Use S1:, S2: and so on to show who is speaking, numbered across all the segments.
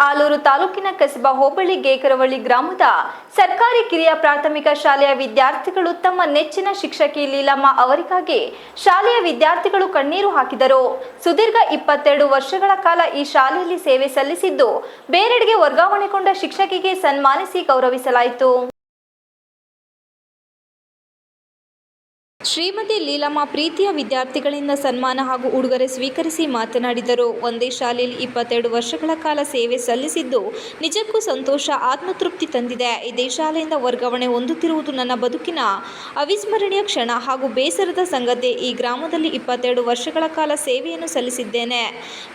S1: ಆಲೂರು ತಾಲೂಕಿನ ಕಸಬಾ ಹೋಬಳಿ ಗೇಕರವಳ್ಳಿ ಗ್ರಾಮದ ಸರ್ಕಾರಿ ಕಿರಿಯ ಪ್ರಾಥಮಿಕ ಶಾಲೆಯ ವಿದ್ಯಾರ್ಥಿಗಳು ತಮ್ಮ ನೆಚ್ಚಿನ ಶಿಕ್ಷಕಿ ಲೀಲಮ್ಮ ಅವರಿಗಾಗಿ ಶಾಲೆಯ ವಿದ್ಯಾರ್ಥಿಗಳು ಕಣ್ಣೀರು ಹಾಕಿದರು. ಸುದೀರ್ಘ 22 ವರ್ಷಗಳ ಕಾಲ ಈ ಶಾಲೆಯಲ್ಲಿ ಸೇವೆ ಸಲ್ಲಿಸಿದ್ದು ಬೇರೆಡೆಗೆ ವರ್ಗಾವಣೆಗೊಂಡ ಶಿಕ್ಷಕಿಗೆ ಸನ್ಮಾನಿಸಿ ಗೌರವಿಸಲಾಯಿತು. ಶ್ರೀಮತಿ ಲೀಲಮ್ಮ ಪ್ರೀತಿಯ ವಿದ್ಯಾರ್ಥಿಗಳಿಂದ ಸನ್ಮಾನ ಹಾಗೂ ಉಡುಗೊರೆ ಸ್ವೀಕರಿಸಿ ಮಾತನಾಡಿದರು. ಒಂದೇ ಶಾಲೆಯಲ್ಲಿ 22 ವರ್ಷಗಳ ಕಾಲ ಸೇವೆ ಸಲ್ಲಿಸಿದ್ದು ನಿಜಕ್ಕೂ ಸಂತೋಷ, ಆತ್ಮತೃಪ್ತಿ ತಂದಿದೆ. ಇದೇ ಶಾಲೆಯಿಂದ ವರ್ಗಾವಣೆ ಹೊಂದುತ್ತಿರುವುದು ನನ್ನ ಬದುಕಿನ ಅವಿಸ್ಮರಣೀಯ ಕ್ಷಣ ಹಾಗೂ ಬೇಸರದ ಸಂಗತಿ. ಈ ಗ್ರಾಮದಲ್ಲಿ 22 ವರ್ಷಗಳ ಕಾಲ ಸೇವೆಯನ್ನು ಸಲ್ಲಿಸಿದ್ದೇನೆ.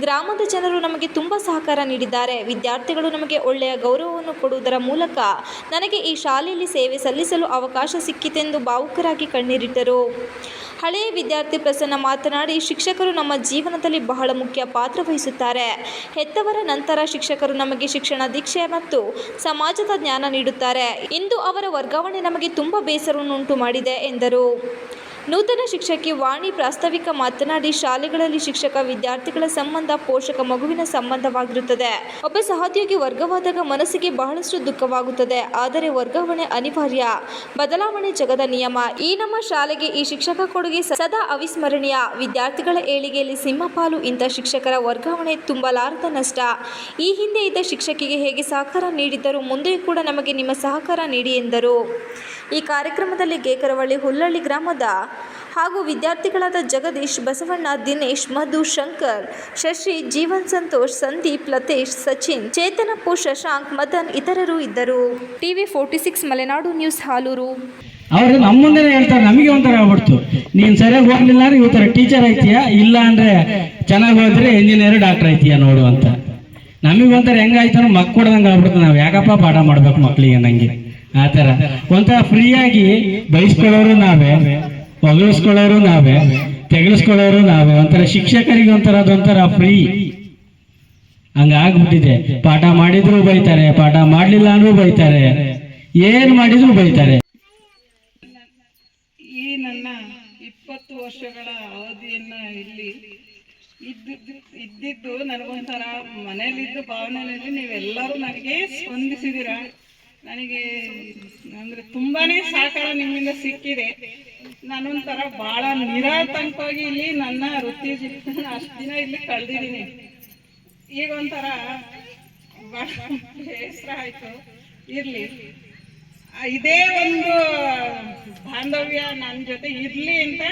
S1: ಗ್ರಾಮದ ಜನರು ನಮಗೆ ತುಂಬ ಸಹಕಾರ ನೀಡಿದ್ದಾರೆ. ವಿದ್ಯಾರ್ಥಿಗಳು ನಮಗೆ ಒಳ್ಳೆಯ ಗೌರವವನ್ನು ಕೊಡುವುದರ ಮೂಲಕ ನನಗೆ ಈ ಶಾಲೆಯಲ್ಲಿ ಸೇವೆ ಸಲ್ಲಿಸಲು ಅವಕಾಶ ಸಿಕ್ಕಿತೆಂದು ಭಾವುಕರಾಗಿ ಕಣ್ಣೀರಿಟ್ಟರು. ಹಳೆಯ ವಿದ್ಯಾರ್ಥಿ ಪ್ರಸನ್ನ ಮಾತನಾಡಿ, ಶಿಕ್ಷಕರು ನಮ್ಮ ಜೀವನದಲ್ಲಿ ಬಹಳ ಮುಖ್ಯ ಪಾತ್ರ ವಹಿಸುತ್ತಾರೆ. ಹೆತ್ತವರ ನಂತರ ಶಿಕ್ಷಕರು ನಮಗೆ ಶಿಕ್ಷಣ ದೀಕ್ಷೆ ಮತ್ತು ಸಮಾಜದ ಜ್ಞಾನ ನೀಡುತ್ತಾರೆ. ಇಂದು ಅವರ ವರ್ಗಾವಣೆ ನಮಗೆ ತುಂಬ ಬೇಸರವನ್ನುಂಟು ಮಾಡಿದೆ ಎಂದರು. ನೂತನ ಶಿಕ್ಷಕಿ ವಾಣಿ ಪ್ರಾಸ್ತಾವಿಕ ಮಾತನಾಡಿ, ಶಾಲೆಗಳಲ್ಲಿ ಶಿಕ್ಷಕ ವಿದ್ಯಾರ್ಥಿಗಳ ಸಂಬಂಧ ಪೋಷಕ ಮಗುವಿನ ಸಂಬಂಧವಾಗಿರುತ್ತದೆ. ಒಬ್ಬ ಸಹೋದ್ಯೋಗಿ ವರ್ಗವಾದಾಗ ಮನಸ್ಸಿಗೆ ಬಹಳಷ್ಟು ದುಃಖವಾಗುತ್ತದೆ. ಆದರೆ ವರ್ಗಾವಣೆ ಅನಿವಾರ್ಯ, ಬದಲಾವಣೆ ಜಗದ ನಿಯಮ. ಈ ನಮ್ಮ ಶಾಲೆಗೆ ಈ ಶಿಕ್ಷಕ ಕೊಡುಗೆ ಸದಾ ಅವಿಸ್ಮರಣೀಯ. ವಿದ್ಯಾರ್ಥಿಗಳ ಏಳಿಗೆಯಲ್ಲಿ ಸಿಂಹಪಾಲು. ಇಂಥ ಶಿಕ್ಷಕರ ವರ್ಗಾವಣೆ ತುಂಬಲಾರದ ನಷ್ಟ. ಈ ಹಿಂದೆ ಇದ್ದ ಶಿಕ್ಷಕಿಗೆ ಹೇಗೆ ಸಹಕಾರ ನೀಡಿದ್ದರೂ ಮುಂದೆಯೂ ಕೂಡ ನಮಗೆ ನಿಮ್ಮ ಸಹಕಾರ ನೀಡಿ ಎಂದರು. ಈ ಕಾರ್ಯಕ್ರಮದಲ್ಲಿ ಗೇಕರವಳ್ಳಿ ಹುಲ್ಲಳ್ಳಿ ಗ್ರಾಮದ ಹಾಗೂ ವಿದ್ಯಾರ್ಥಿಗಳಾದ ಜಗದೀಶ್, ಬಸವಣ್ಣ, ದಿನೇಶ್, ಮಧು, ಶಂಕರ್, ಶಶಿ, ಜೀವನ್, ಸಂತೋಷ್, ಸಂದೀಪ್, ಲತೇಶ್, ಸಚಿನ್, ಚೇತನಪ್ಪು, ಶಶಾಂಕ್, ಮದನ್ ಇತರರು ಇದ್ದರು. TV 46 Malenadu news, Alur.
S2: ಅವರು ನಮ್ಮ ಮುಂದೆ ಹೇಳ್ತಾರೆ, ನಮಗೆ ಒಂಥರ ಆಗ್ಬಿಡ್ತು. ನೀನು ಸರಿಯಾಗಿ ಹೋಗ್ಲಿಲ್ಲ ಅಂದ್ರೆ ಈ ಥರ ಟೀಚರ್ ಐತೀಯಾ, ಇಲ್ಲ ಅಂದರೆ ಚೆನ್ನಾಗಿ ಹೋದ್ರೆ ಇಂಜಿನಿಯರ್, ಡಾಕ್ಟರ್ ಐತೀಯಾ ನೋಡು ಅಂತ. ನಮಗೆ ಒಂಥರ ಹೆಂಗಾಯ್ತು ಅಂದ್ರೆ ಮಕ್ಕಳು ಕೊಡ್ದಂಗೆ ಆಗ್ಬಿಡ್ತು. ನಾವು ಯಾಕಪ್ಪ ಪಾಠ ಮಾಡ್ಬೇಕು ಮಕ್ಕಳಿಗೆ ನಂಗೆ ಆ ಥರ ಒಂಥರ ಫ್ರೀಯಾಗಿ ಬಯಸ್ಕೊಳ್ಳೋರು ನಾವೇ, ಹೊಗಳಿಸ್ಕೊಳ್ಳೋರು ನಾವೇ, ತೆಗಳಿಸ್ಕೊಳ್ಳೋರು ನಾವೇ. ಒಂಥರ ಶಿಕ್ಷಕರಿಗೆ ಅದೊಂಥರ ಫ್ರೀ ಹಂಗಾಗ್ಬಿಟ್ಟಿದೆ. ಪಾಠ ಮಾಡಿದ್ರು ಬೈತಾರೆ, ಪಾಠ ಮಾಡಲಿಲ್ಲ ಅಂದ್ರೂ ಬೈತಾರೆ, ಏನು ಮಾಡಿದ್ರು ಬೈತಾರೆ.
S3: ಈ ನನ್ನ 20 ವರ್ಷಗಳ ಅವಧಿಯನ್ನ ಇಲ್ಲಿ ಇದ್ದಿದ್ದು ನನಗೊಂಥರ ಮನೇಲಿದ್ದು ಭಾವನೆಯಲ್ಲಿ ನೀವೆಲ್ಲರೂ ನನಗೆ ಸ್ಪಂದಿಸಿದ್ದೀರ. ನನಗೆ ಅಂದರೆ ತುಂಬಾನೇ ಸಹಕಾರ ನಿಮ್ಮಿಂದ ಸಿಕ್ಕಿದೆ. ನಾನೊಂಥರ ಭಾಳ ನಿರಾತಂಕವಾಗಿ ಇಲ್ಲಿ ನನ್ನ ವೃತ್ತಿ ಜೀವನ ಅಷ್ಟು ದಿನ ಇಲ್ಲಿ ಕಳೆದಿದ್ದೀನಿ. ಈಗ ಒಂಥರ ಭಾಳ ಬೇಸರ ಆಯಿತು. ಇರಲಿ, ಇದೇ ಒಂದು ಬಾಂಧವ್ಯ ನನ್ನ ಜೊತೆ ಇರಲಿ ಅಂತ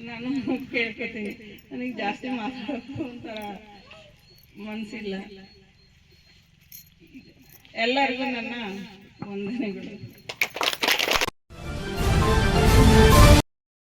S3: ನಾನು ಕೇಳ್ಕೊತೀನಿ. ನನಗೆ ಜಾಸ್ತಿ ಮಾತಾಡೋದು ಒಂಥರ ಮನಸ್ಸಿಲ್ಲ. ಎಲ್ಲರಿಗೂ ನನ್ನ ವಂದನೆಗಳು.